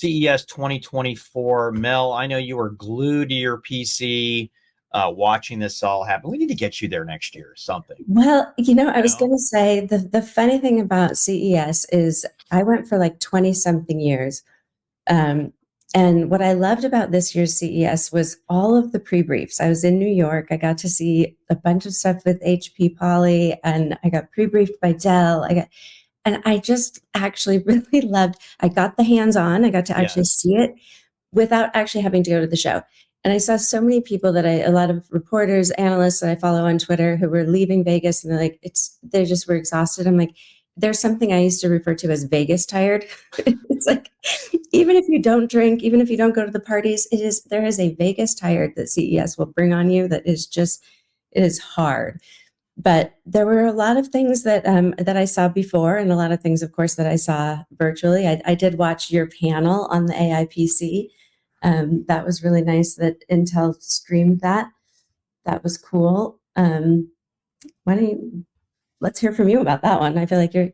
CES 2024. Mel, I know you were glued to your PC watching this all happen. We need to get you there next year or something, Well, I you was know? going to say the funny thing about CES is I went for like 20 something years. Um, and what I loved about this year's CES was all of the pre-briefs. I was in New York. I got to see a bunch of stuff with HP Poly, and I got pre-briefed by Dell. And I just actually really loved, I got the hands-on. I got to actually Yes. see it without actually having to go to the show. And I saw so many people a lot of reporters, analysts that I follow on Twitter who were leaving Vegas and they just were exhausted. I'm like, there's something I used to refer to as Vegas tired. It's like, even if you don't drink, even if you don't go to the parties, there is a Vegas tired that CES will bring on you that is just, it is hard. But there were a lot of things that I saw before, and a lot of things, of course, that I saw virtually. I did watch your panel on the AIPC. That was really nice that Intel streamed that. That was cool. Why don't you let's hear from you about that one? I feel like I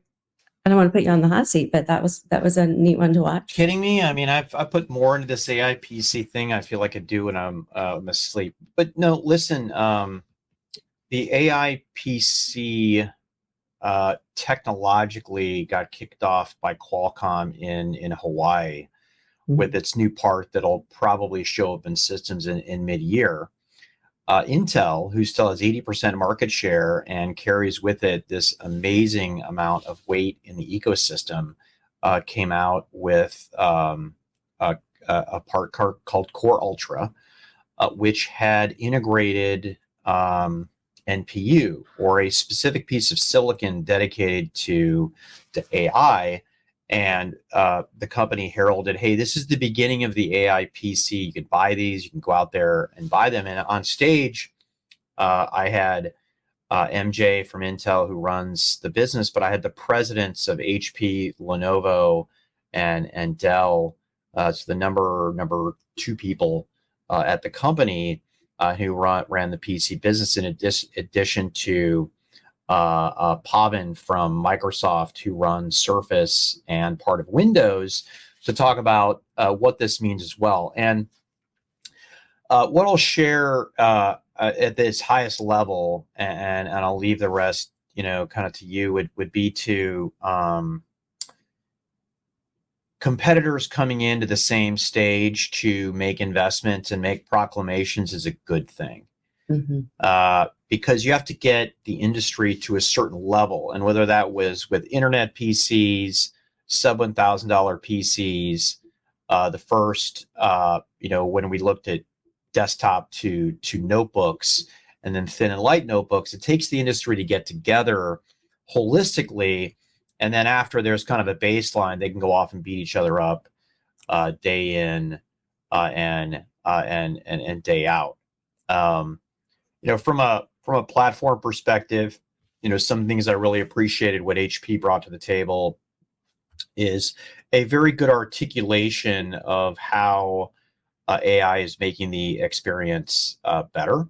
don't want to put you on the hot seat, but that was a neat one to watch. Kidding me? I mean, I put more into this AIPC thing. I feel like I do when I'm asleep. But no, listen, the AIPC technologically got kicked off by Qualcomm in Hawaii with Mhm. its new part that'll probably show up in systems in mid-year. Intel, who still has 80% market share and carries with it this amazing amount of weight in the ecosystem, came out with a, a part called Core Ultra, which had integrated NPU, or a specific piece of silicon dedicated to AI. And the company heralded, hey, this is the beginning of the AI PC. You can buy these, you can go out there and buy them. And on stage, I had MJ from Intel, who runs the business, but I had the presidents of HP, Lenovo, and Dell. So the number two people at the company who ran the PC business, in addition to Pavan from Microsoft, who runs Surface and part of Windows, to talk about what this means as well. And what I'll share at this highest level, and I'll leave the rest, kind of to you, would be to competitors coming into the same stage to make investments and make proclamations is a good thing. Mhm. Because you have to get the industry to a certain level. And whether that was with internet PCs, sub $1,000 PCs, the first, when we looked at desktop to notebooks, and then thin and light notebooks, it takes the industry to get together holistically. And then after there's kind of a baseline, they can go off and beat each other up day in and day out. Um, from a platform perspective, some things I really appreciated what HP brought to the table is a very good articulation of how AI is making the experience better,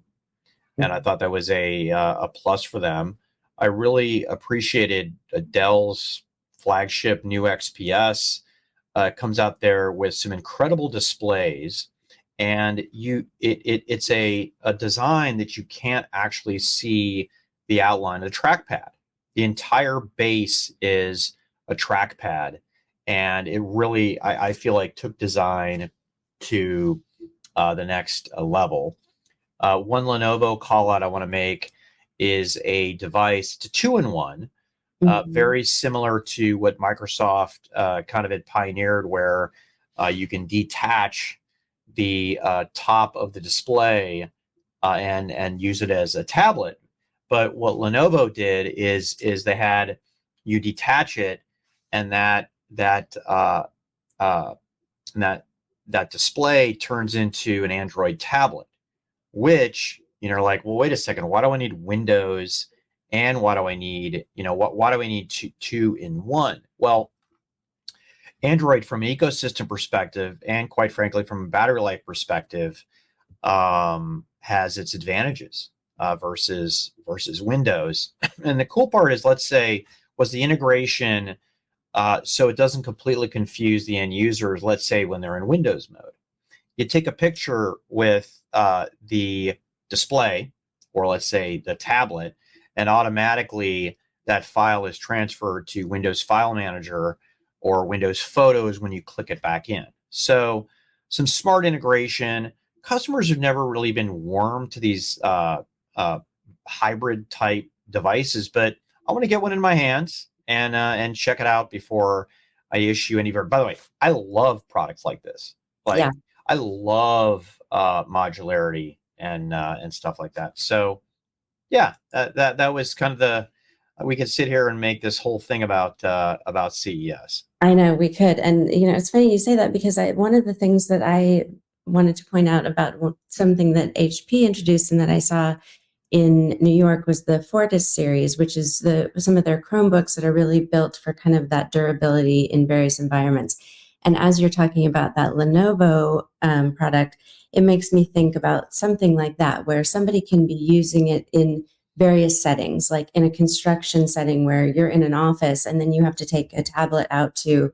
and I thought that was a plus for them. I really appreciated Dell's flagship new XPS. Comes out there with some incredible displays, and it's a design that you can't actually see the outline of the trackpad. The entire base is a trackpad, and it really, I feel like, took design to the next level. One Lenovo call out I want to make is a device, it's a two-in-one, Mhm. very similar to what Microsoft kind of had pioneered, where you can detach the top of the display and use it as a tablet. But what Lenovo did is they had you detach it, and uh, that display turns into an Android tablet, which, like, well, wait a second, why do I need Windows, and why do I need, why do I need two in one? Well, Android, from an ecosystem perspective, and quite frankly from a battery life perspective, has its advantages versus Windows. And the cool part is, let's say, was the integration so it doesn't completely confuse the end users, let's say when they're in Windows mode. You take a picture with the display, or let's say the tablet, and automatically that file is transferred to Windows File Manager or Windows Photos when you click it back in. So some smart integration. Customers have never really been warm to these hybrid type devices, but I want to get one in my hands and check it out before I issue any. By the way, I love products like this. Yeah. Like I love modularity and stuff like that. So yeah, that was kind of the. We could sit here and make this whole thing about CES. I know we could. And, it's funny you say that because one of the things that I wanted to point out about something that HP introduced and that I saw in New York was the Fortis series, which is some of their Chromebooks that are really built for kind of that durability in various environments. And as you're talking about that Lenovo product, it makes me think about something like that, where somebody can be using it in various settings, like in a construction setting where you're in an office and then you have to take a tablet out to,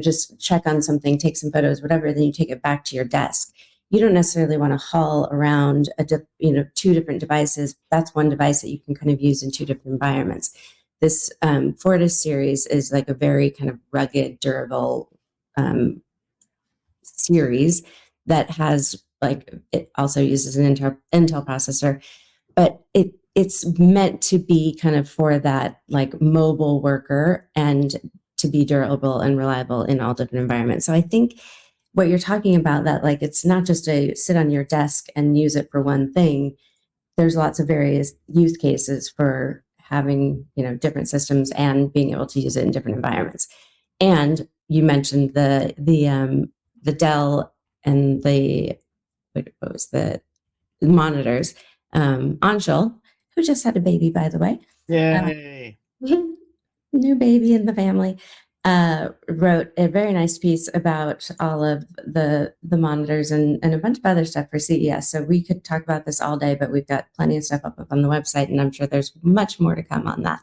just check on something, take some photos, whatever, then you take it back to your desk. You don't necessarily want to haul around two different devices. That's one device that you can kind of use in two different environments. This Fortis series is like a very kind of rugged, durable series that has it also uses an Intel processor, but it's meant to be kind of for that like mobile worker and to be durable and reliable in all different environments. So I think what you're talking about, that like it's not just a sit on your desk and use it for one thing. There's lots of various use cases for having different systems and being able to use it in different environments. And you mentioned the Dell and what was the monitors. Anshul, who just had a baby, by the way. Yay! New baby in the family. Wrote a very nice piece about all of the monitors and a bunch of other stuff for CES. So we could talk about this all day, but we've got plenty of stuff up on the website, and I'm sure there's much more to come on that.